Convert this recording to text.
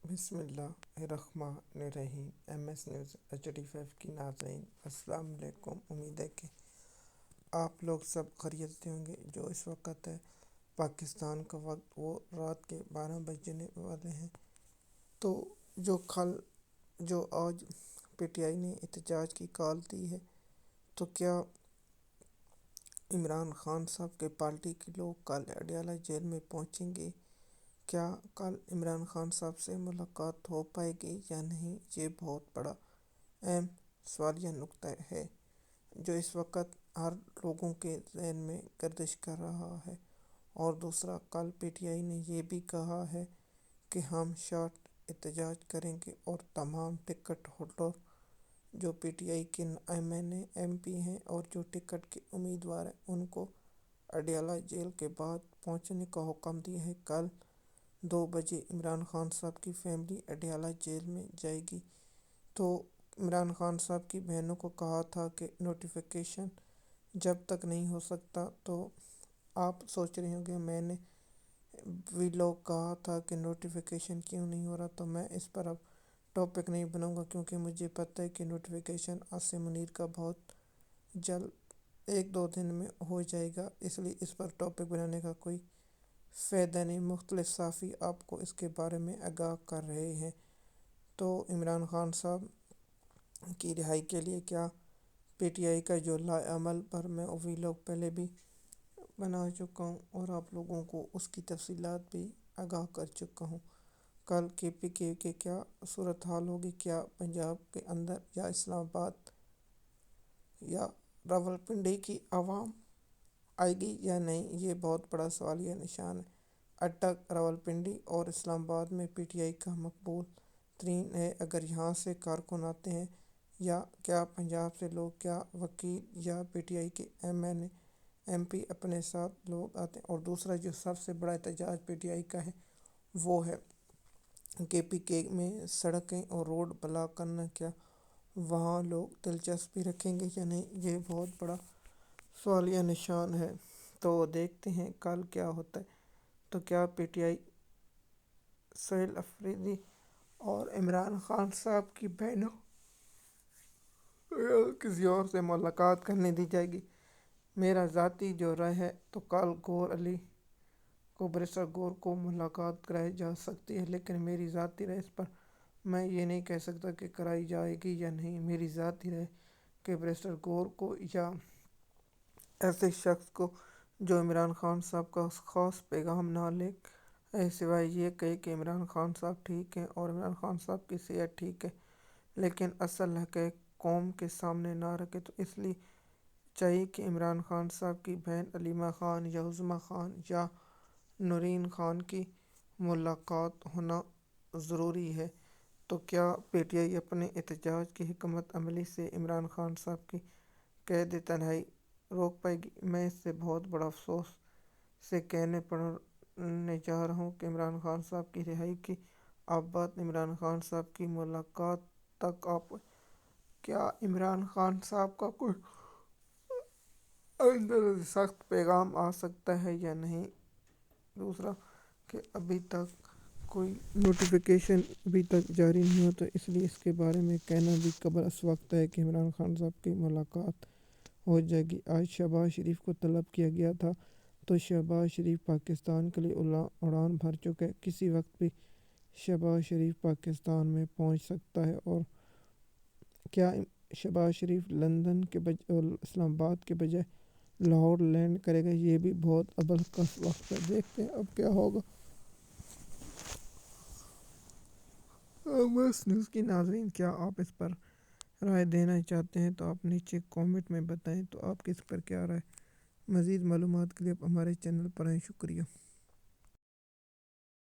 بسم اللہ الرحمن الرحیم۔ ایم ایس نیوز HD5 کی ناظرین السلام علیکم۔ امید ہے کہ آپ لوگ سب خیریت سے ہوں گے۔ جو اس وقت ہے پاکستان کا وقت وہ رات کے 12 بجنے والے ہیں۔ تو جو آج PTI نے احتجاج کی کال دی ہے، تو کیا عمران خان صاحب کے پارٹی کے لوگ کل اڈیالہ جیل میں پہنچیں گے؟ کیا کل عمران خان صاحب سے ملاقات ہو پائے گی یا نہیں؟ یہ بہت بڑا اہم سوالیہ نکتہ ہے جو اس وقت ہر لوگوں کے ذہن میں گردش کر رہا ہے۔ اور دوسرا، کل PTI نے یہ بھی کہا ہے کہ ہم شارٹ احتجاج کریں گے اور تمام ٹکٹ ہولڈر جو PTI کے MP ہیں اور جو ٹکٹ کے امیدوار ہیں ان کو اڈیالہ جیل کے بعد پہنچنے کا حکم دیا ہے۔ کل 2 بجے عمران خان صاحب کی فیملی اڈیالہ جیل میں جائے گی۔ تو عمران خان صاحب کی بہنوں کو کہا تھا کہ نوٹیفیکیشن جب تک نہیں ہو سکتا، تو آپ سوچ رہے ہوں گے میں نے لوگ کہا تھا کہ نوٹیفیکیشن کیوں نہیں ہو رہا، تو میں اس پر اب ٹاپک نہیں بناؤں گا کیونکہ مجھے پتہ ہے کہ نوٹیفیکیشن عاصم منیر کا بہت جلد 1-2 دن میں ہو جائے گا، اس لیے اس پر ٹاپک بنانے کا کوئی فائدہ نہیں۔ مختلف صحافی آپ کو اس کے بارے میں آگاہ کر رہے ہیں۔ تو عمران خان صاحب کی رہائی کے لیے کیا PTI کا جو لائحہ عمل پر میں لوگ پہلے بھی بنا چکا ہوں اور آپ لوگوں کو اس کی تفصیلات بھی آگاہ کر چکا ہوں۔ کل KPK کے کیا صورتحال ہوگی؟ کیا پنجاب کے اندر یا اسلام آباد یا راولپنڈی کی عوام آئے گی یا نہیں؟ یہ بہت بڑا سوالیہ نشان ہے۔ اٹک، راولپنڈی اور اسلام آباد میں PTI کا مقبول ترین ہے۔ اگر یہاں سے کارکن آتے ہیں یا کیا پنجاب سے لوگ، کیا وکیل یا PTI کے MP اپنے ساتھ لوگ آتے ہیں؟ اور دوسرا جو سب سے بڑا احتجاج PTI کا ہے وہ ہے KPK میں سڑکیں اور روڈ بلاک کرنا۔ کیا وہاں لوگ دلچسپی رکھیں گے یا نہیں؟ یہ بہت بڑا سوالیہ نشان ہے۔ تو دیکھتے ہیں کل کیا ہوتا ہے۔ تو کیا PTI سہیل افریدی اور عمران خان صاحب کی بہنوں یا کسی اور سے ملاقات کرنے دی جائے گی؟ میرا ذاتی جو رائے ہے تو کل بیرسٹر گور کو ملاقات کرائی جا سکتی ہے، لیکن میری ذاتی رائے اس پر میں یہ نہیں کہہ سکتا کہ کرائی جائے گی یا نہیں۔ میری ذاتی رائے کہ بیرسٹر گور کو یا ایسے شخص کو جو عمران خان صاحب کا خاص پیغام نہ لے سوائے یہ کہے کہ عمران خان صاحب ٹھیک ہیں اور عمران خان صاحب کی صحت ٹھیک ہے، لیکن اصل حقائق قوم کے سامنے نہ رکھے، تو اس لیے چاہیے کہ عمران خان صاحب کی بہن علیمہ خان یا عظمیٰ خان یا نورین خان کی ملاقات ہونا ضروری ہے۔ تو کیا PTI اپنے احتجاج کی حکمت عملی سے عمران خان صاحب کی قید تنہائی روک پائے گی؟ میں اس سے بہت بڑا افسوس سے کہنے پڑنے جا رہا ہوں کہ عمران خان صاحب کی رہائی کی اب بات عمران خان صاحب کی ملاقات تک آ پائے۔ کیا عمران خان صاحب کا کوئی اندر سخت پیغام آ سکتا ہے یا نہیں؟ دوسرا کہ ابھی تک کوئی نوٹیفیکیشن ابھی تک جاری نہیں ہوا، تو اس لیے اس کے بارے میں کہنا بھی قبل از وقت ہے کہ عمران خان صاحب کی ملاقات ہو جائے گی۔ آج شہباز شریف کو طلب کیا گیا تھا، تو شہباز شریف پاکستان کے لیے اڑان بھر چکے۔ کسی وقت بھی شہباز شریف پاکستان میں پہنچ سکتا ہے۔ اور کیا شہباز شریف لندن کے اسلام آباد کے بجائے لاہور لینڈ کرے گا؟ یہ بھی بہت ابل کا وقت ہے، دیکھتے ہیں اب کیا ہوگا۔ MS نیوز کی ناظرین، کیا آپ اس پر رائے دینا چاہتے ہیں تو آپ نیچے کامنٹ میں بتائیں۔ تو آپ کی اس پر کیا رائے؟ مزید معلومات کے لیے آپ ہمارے چینل پر ہیں۔ شکریہ۔